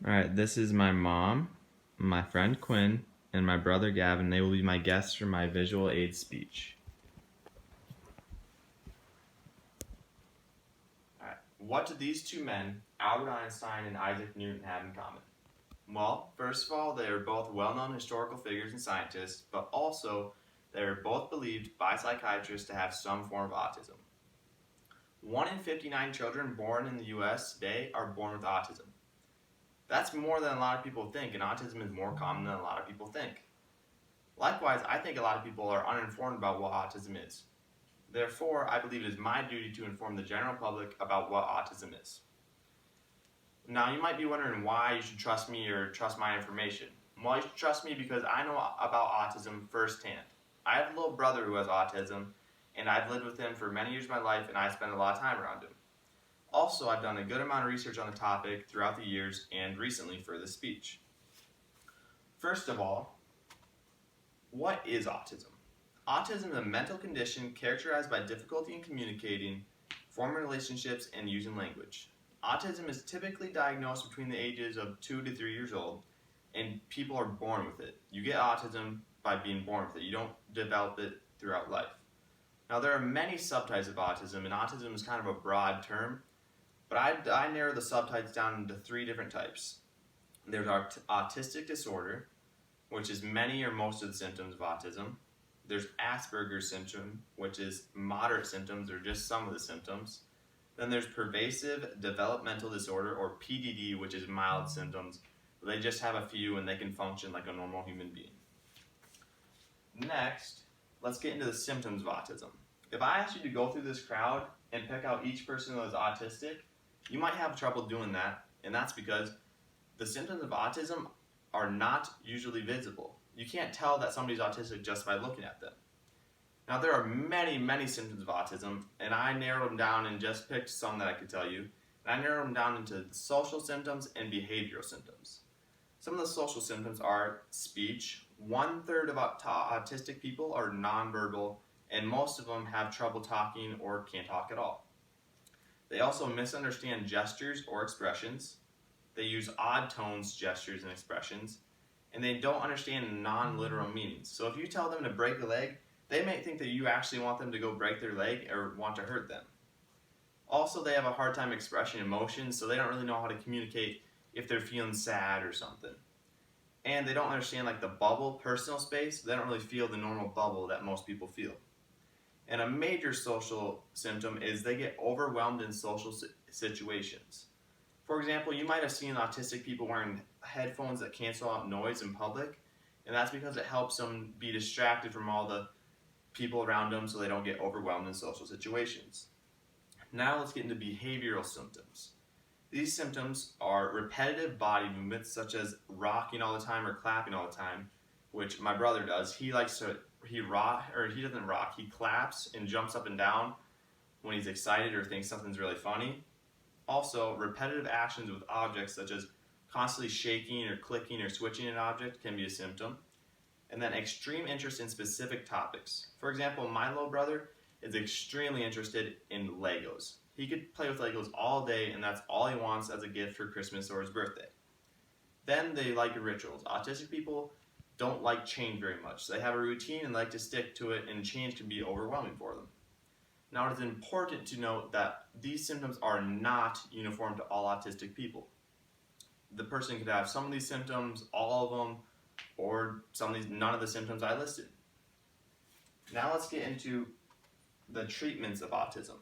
Alright, this is my mom, my friend Quinn, and my brother Gavin. They will be my guests for my visual aid speech. Alright, what do these two men, Albert Einstein and Isaac Newton, have in common? Well, first of all, they are both well-known historical figures and scientists, but also they are both believed by psychiatrists to have some form of autism. 1 in 59 children born in the US today are born with autism. That's more than a lot of people think, and autism is more common than a lot of people think. Likewise, I think a lot of people are uninformed about what autism is. Therefore, I believe it is my duty to inform the general public about what autism is. Now, you might be wondering why you should trust me or trust my information. Well, you should trust me because I know about autism firsthand. I have a little brother who has autism, and I've lived with him for many years of my life, and I spend a lot of time around him. Also, I've done a good amount of research on the topic throughout the years and recently for this speech. First of all, what is autism? Autism is a mental condition characterized by difficulty in communicating, forming relationships, and using language. Autism is typically diagnosed between the ages of 2 to 3 years old, and people are born with it. You get autism by being born with it. You don't develop it throughout life. Now, there are many subtypes of autism, and autism is kind of a broad term, but I narrow the subtypes down into 3 different types. There's autistic disorder, which is many or most of the symptoms of autism. There's Asperger's syndrome, which is moderate symptoms or just some of the symptoms. Then there's pervasive developmental disorder, or PDD, which is mild symptoms. They just have a few and they can function like a normal human being. Next, let's get into the symptoms of autism. If I asked you to go through this crowd and pick out each person that is autistic, you might have trouble doing that, and that's because the symptoms of autism are not usually visible. You can't tell that somebody's autistic just by looking at them. Now, there are many, many symptoms of autism, and I narrowed them down and just picked some that I could tell you. And I narrowed them down into social symptoms and behavioral symptoms. Some of the social symptoms are speech. 1/3 of autistic people are nonverbal, and most of them have trouble talking or can't talk at all. They also misunderstand gestures or expressions. They use odd tones, gestures, and expressions, and they don't understand non-literal meanings. So if you tell them to break a leg, they may think that you actually want them to go break their leg or want to hurt them. Also, they have a hard time expressing emotions, so they don't really know how to communicate if they're feeling sad or something. And they don't understand like the bubble, personal space. They don't really feel the normal bubble that most people feel. And a major social symptom is they get overwhelmed in social situations. For example, you might have seen autistic people wearing headphones that cancel out noise in public, and that's because it helps them be distracted from all the people around them so they don't get overwhelmed in social situations. Now let's get into behavioral symptoms. These symptoms are repetitive body movements such as rocking all the time or clapping all the time, which my brother does. He doesn't rock, he claps and jumps up and down when he's excited or thinks something's really funny. Also, repetitive actions with objects such as constantly shaking or clicking or switching an object can be a symptom. And then extreme interest in specific topics. For example, my little brother is extremely interested in Legos. He could play with Legos all day, and that's all he wants as a gift for Christmas or his birthday. Then they like rituals. Autistic people don't like change very much. They have a routine and like to stick to it, and change can be overwhelming for them. Now, it is important to note that these symptoms are not uniform to all autistic people. The person could have some of these symptoms, all of them, or none of the symptoms I listed. Now let's get into the treatments of autism.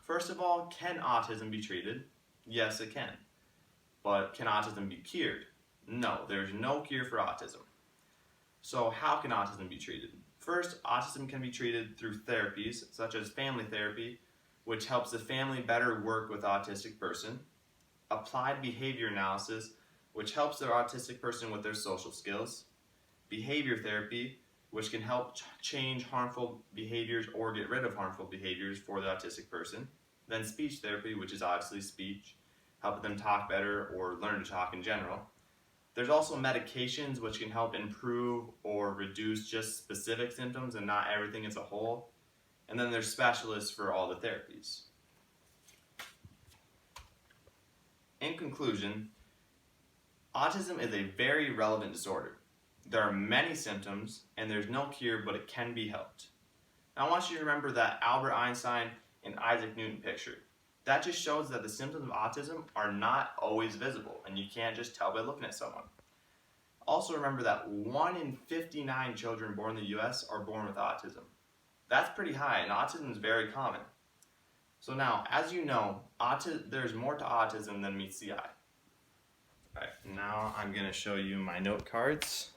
First of all, can autism be treated? Yes, it can. But can autism be cured? No, there's no cure for autism. So how can autism be treated? First, autism can be treated through therapies, such as family therapy, which helps the family better work with the autistic person. Applied behavior analysis, which helps the autistic person with their social skills. Behavior therapy, which can help change harmful behaviors or get rid of harmful behaviors for the autistic person. Then speech therapy, which is obviously speech, helping them talk better or learn to talk in general. There's also medications which can help improve or reduce just specific symptoms and not everything as a whole. And then there's specialists for all the therapies. In conclusion, Autism is a very relevant disorder. There are many symptoms, and there's no cure, but it can be helped. Now, I want you to remember that Albert Einstein and Isaac Newton picture. That just shows that the symptoms of autism are not always visible, and you can't just tell by looking at someone. Also remember that 1 in 59 children born in the US are born with autism. That's pretty high, and autism is very common. So now, as you know, there's more to autism than meets the eye. Alright, now I'm going to show you my note cards.